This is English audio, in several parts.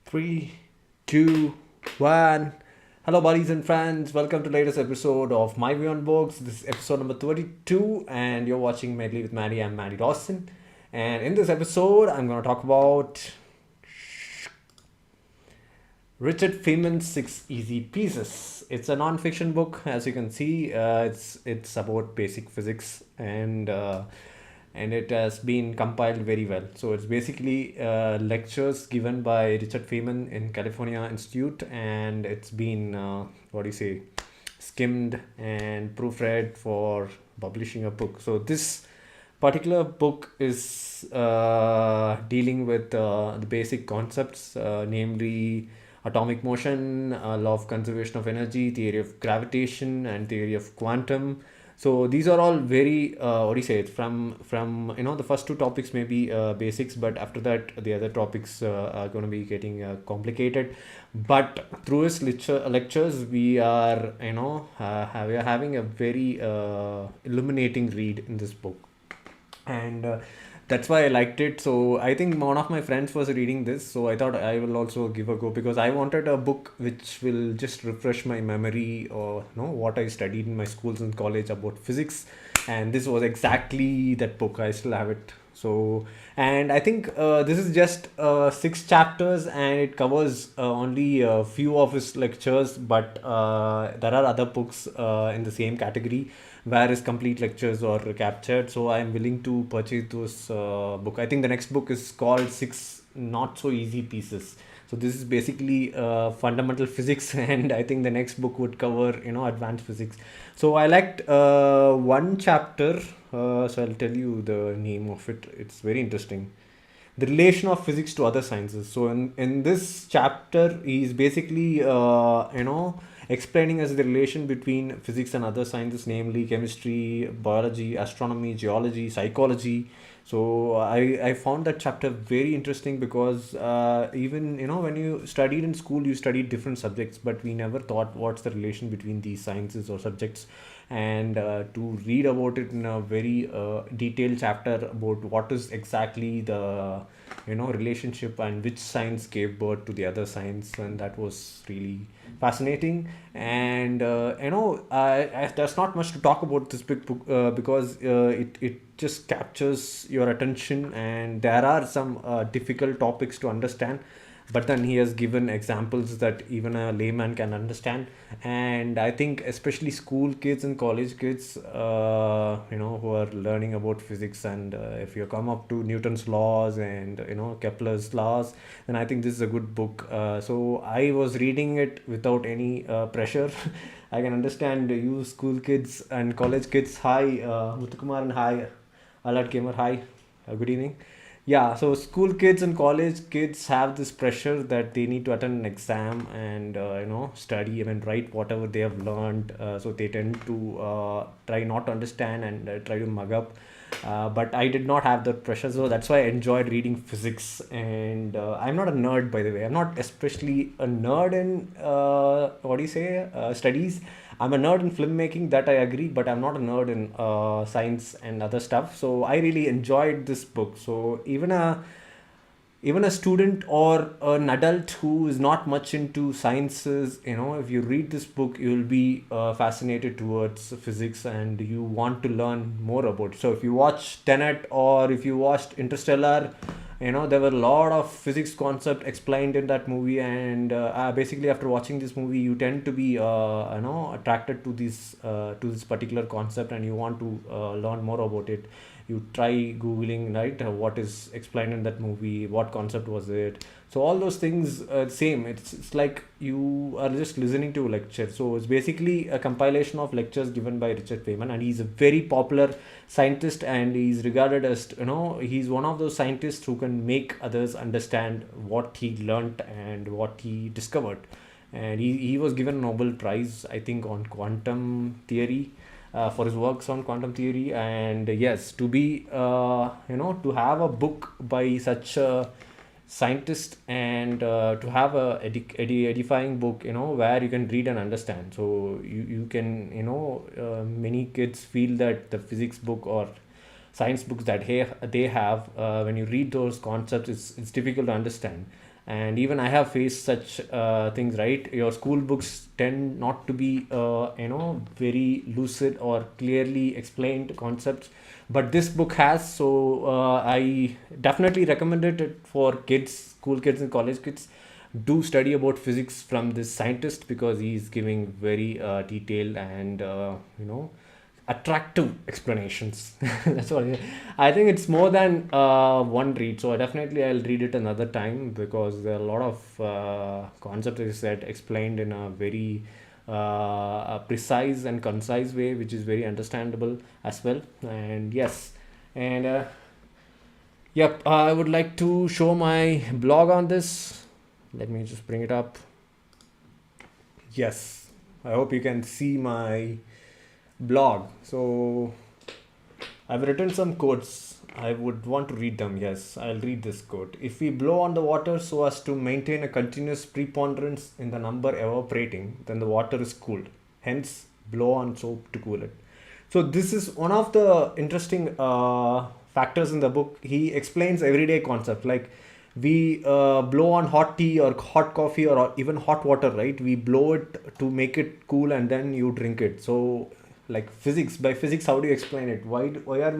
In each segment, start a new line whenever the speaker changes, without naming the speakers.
Three, two, one. Hello, buddies and friends. Welcome to the latest episode of myView on Books. This is episode number 32, and you're watching Medley with Maddie. I'm Maddie Dawson. And in this episode, I'm going to talk about Richard Feynman's Six Easy Pieces. It's a non-fiction book, as you can see. It's about basic physics, and it has been compiled very well. So it's basically lectures given by Richard Feynman in California Institute, and it's been skimmed and proofread for publishing a book. So this particular book is dealing with the basic concepts, namely atomic motion, law of conservation of energy, theory of gravitation, and theory of quantum. So these are all very it's from the first two topics may be basics, but after that the other topics are going to be getting complicated. But through his lectures, we are we are having a very illuminating read in this book, and that's why I liked it. So I think one of my friends was reading this, so I thought I will also give a go because I wanted a book which will just refresh my memory or what I studied in my schools and college about physics, and this was exactly that book. I still have it. So, and I think this is just six chapters, and it covers only a few of his lectures, but there are other books in the same category where his complete lectures are captured. So I am willing to purchase this book. I think the next book is called Six Not So Easy Pieces. So this is basically fundamental physics, and I think the next book would cover advanced physics. So I liked one chapter. So I'll tell you the name of it. It's very interesting. The relation of physics to other sciences. So in this chapter, he's basically explaining as the relation between physics and other sciences, namely chemistry, biology, astronomy, geology, psychology. So I found that chapter very interesting because even when you studied in school, you studied different subjects, but we never thought what's the relation between these sciences or subjects. And to read about it in a very detailed chapter about what is exactly the relationship and which science gave birth to the other science, and that was really fascinating. And there's not much to talk about this big book because it just captures your attention, and there are some difficult topics to understand, but then he has given examples that even a layman can understand. And I think especially school kids and college kids who are learning about physics, and if you come up to Newton's laws and Kepler's laws, then I think this is a good book. So I was reading it without any pressure. I can understand you school kids and college kids. Hi, Muthukumar, and hi, Alad Gamer. Hi, good evening. Yeah, so school kids and college kids have this pressure that they need to attend an exam and study and write whatever they have learned. So they tend to try not to understand and try to mug up. But I did not have that pressure, so that's why I enjoyed reading physics. And I'm not a nerd, by the way. I'm not especially a nerd in studies. I'm a nerd in filmmaking, that I agree, but I'm not a nerd in science and other stuff. So I really enjoyed this book. So even a student or an adult who is not much into sciences, if you read this book, you will be fascinated towards physics and you want to learn more about it. So if you watch Tenet or if you watched Interstellar, there were a lot of physics concept explained in that movie. And basically after watching this movie, you tend to be attracted to this particular concept, and you want to learn more about it. You try googling, right, what is explained in that movie, what concept was it. So all those things, same, it's like you are just listening to a lecture. So it's basically a compilation of lectures given by Richard Feynman, and he's a very popular scientist, and he's regarded as he's one of those scientists who can make others understand what he learnt and what he discovered. And he was given a Nobel Prize, I think, on quantum theory, for his works on quantum theory. And yes, to be to have a book by such a scientist, and to have a edifying book where you can read and understand. So you can many kids feel that the physics book or science books that they have, when you read those concepts, it's difficult to understand. And even I have faced such things, right? Your school books tend not to be very lucid or clearly explained concepts, but this book has. So I definitely recommended it for kids, school kids and college kids. Do study about physics from this scientist, because he's giving very detailed and attractive explanations. That's what I think. It's more than one read, so I'll read it another time, because there are a lot of concepts, as I said, explained in a very precise and concise way, which is very understandable as well. And yes, and yep, I would like to show my blog on this. Let me just bring it up. Yes, I hope you can see my blog. So I've written some quotes. I would want to read them. Yes, I'll read this quote. If we blow on the water so as to maintain a continuous preponderance in the number evaporating, then the water is cooled. Hence, blow on soap to cool it. So this is one of the interesting factors in the book. He explains everyday concepts, like we blow on hot tea or hot coffee or even hot water, right? We blow it to make it cool and then you drink it. So like physics, by physics, how do you explain it? Why are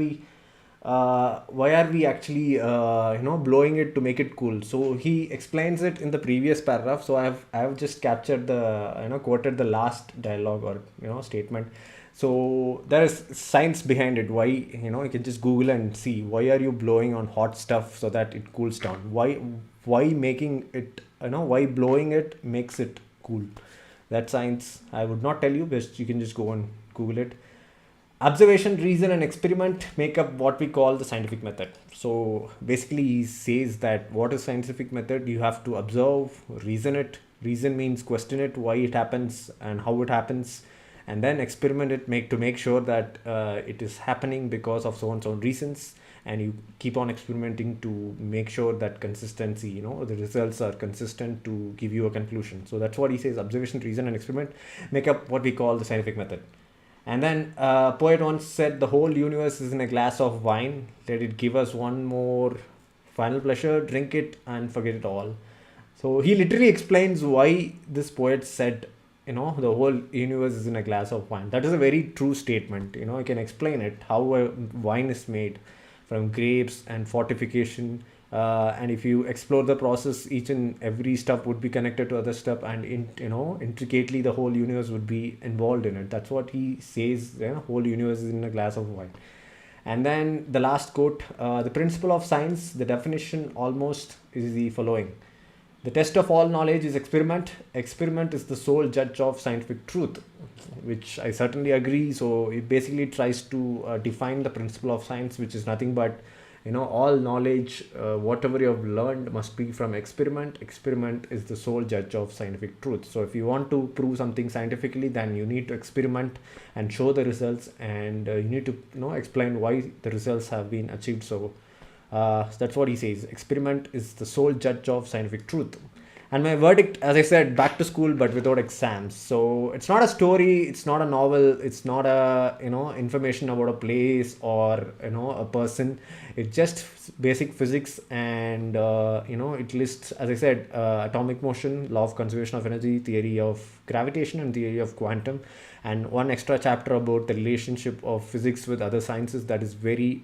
we actually blowing it to make it cool? So he explains it in the previous paragraph. So I've just captured the quoted the last dialogue or statement. So there is science behind it. Why, you can just Google and see, why are you blowing on hot stuff so that it cools down? Why making it, why blowing it makes it cool? That science I would not tell you, but you can just go and Google it. Observation, reason, and experiment make up what we call the scientific method. So basically, he says that what is scientific method? You have to observe, reason it. Reason means question it, why it happens and how it happens, and then experiment it, make sure that it is happening because of so and so reasons. And you keep on experimenting to make sure that consistency, the results are consistent to give you a conclusion. So that's what he says: observation, reason, and experiment make up what we call the scientific method. And then poet once said, the whole universe is in a glass of wine. Let it give us one more final pleasure. Drink it and forget it all. So he literally explains why this poet said, the whole universe is in a glass of wine. That is a very true statement. I can explain it, how a wine is made from grapes and fortification. And if you explore the process, each and every step would be connected to other step, and intricately the whole universe would be involved in it. That's what he says. Whole universe is in a glass of wine. And then the last quote: the principle of science, the definition almost is the following: the test of all knowledge is experiment. Experiment is the sole judge of scientific truth, which I certainly agree. So it basically tries to define the principle of science, which is nothing but all knowledge, whatever you have learned, must be from experiment. Experiment is the sole judge of scientific truth. So if you want to prove something scientifically, then you need to experiment and show the results, and you need to explain why the results have been achieved. So that's what he says: experiment is the sole judge of scientific truth. And my verdict, as I said, back to school but without exams. So it's not a story, it's not a novel, it's not a information about a place or a person. It's just basic physics, and it lists, as I said, atomic motion, law of conservation of energy, theory of gravitation, and theory of quantum, and one extra chapter about the relationship of physics with other sciences. That is very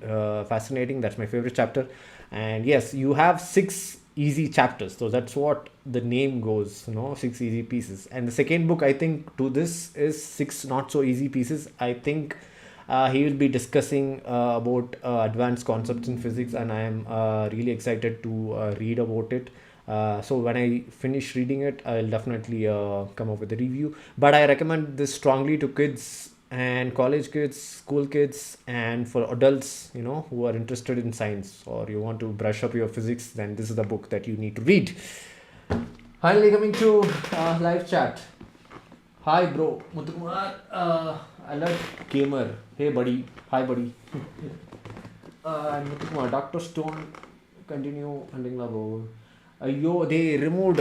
fascinating. That's my favorite chapter. And yes, you have 6 easy chapters, so that's what the name goes, 6 easy pieces. And the second book, I think, to this is 6 not so easy pieces. I think he will be discussing about advanced concepts in physics, and I am really excited to read about it. So when I finish reading it, I'll definitely come up with a review. But I recommend this strongly to kids and college kids, school kids, and for adults, who are interested in science, or you want to brush up your physics, then this is the book that you need to read. Finally, coming to live chat. Hi, bro. Muthukumar, alert gamer. Hey, buddy. Hi, buddy. Muthukumar, Dr. Stone, continue hunting labo. They removed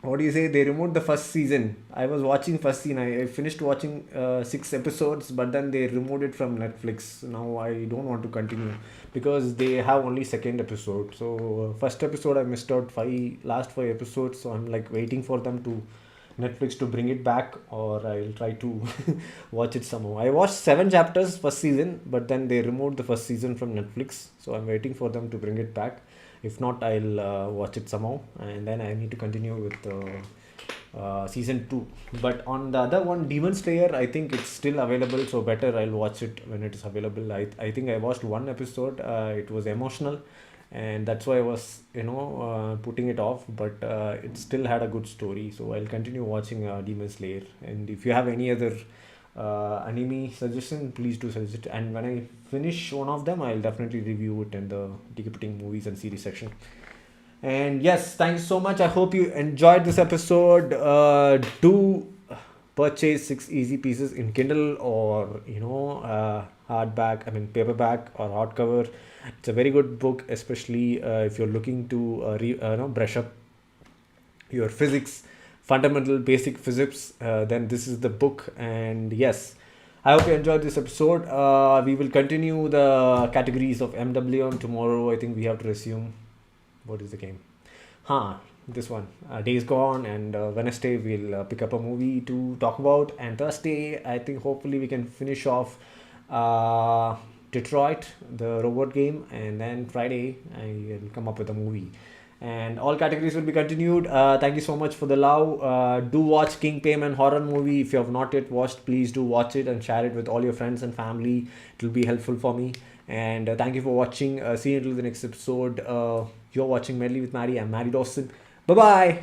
what do you say, they removed the first season. I was watching first season. I finished watching 6 episodes, but then they removed it from Netflix. Now I don't want to continue because they have only second episode. So first episode I missed out, last 5 episodes. So I'm like waiting for them to Netflix to bring it back, or I'll try to watch it somehow. I watched 7 chapters first season, but then they removed the first season from Netflix. So I'm waiting for them to bring it back. If not, I'll watch it somehow, and then I need to continue with season 2. But on the other one, Demon Slayer, I think it's still available, so better I'll watch it when it is available. I think I watched one episode. It was emotional, and that's why I was putting it off. But it still had a good story, so I'll continue watching Demon Slayer. And if you have any other anime suggestion, please do suggest it. And when I finish one of them, I'll definitely review it in the ticketing movies and series section. And yes, thanks so much. I hope you enjoyed this episode. Do purchase 6 easy pieces in Kindle, or hardback, I mean paperback or hardcover. It's a very good book, especially if you're looking to brush up your physics, fundamental basic physics. Then this is the book. And yes, I hope you enjoyed this episode. We will continue the categories of MWM tomorrow. I think we have to resume. What is the game? This one. Days Gone, and Wednesday we'll pick up a movie to talk about. And Thursday, I think hopefully we can finish off Detroit, the robot game. And then Friday, I will come up with a movie. And all categories will be continued. Thank you so much for the love. Do watch King Payman horror movie. If you have not yet watched, please do watch it and share it with all your friends and family. It will be helpful for me. And thank you for watching. See you until the next episode. You're watching MaddiE with MaddiE. I'm MaddiE Dawson. Bye bye.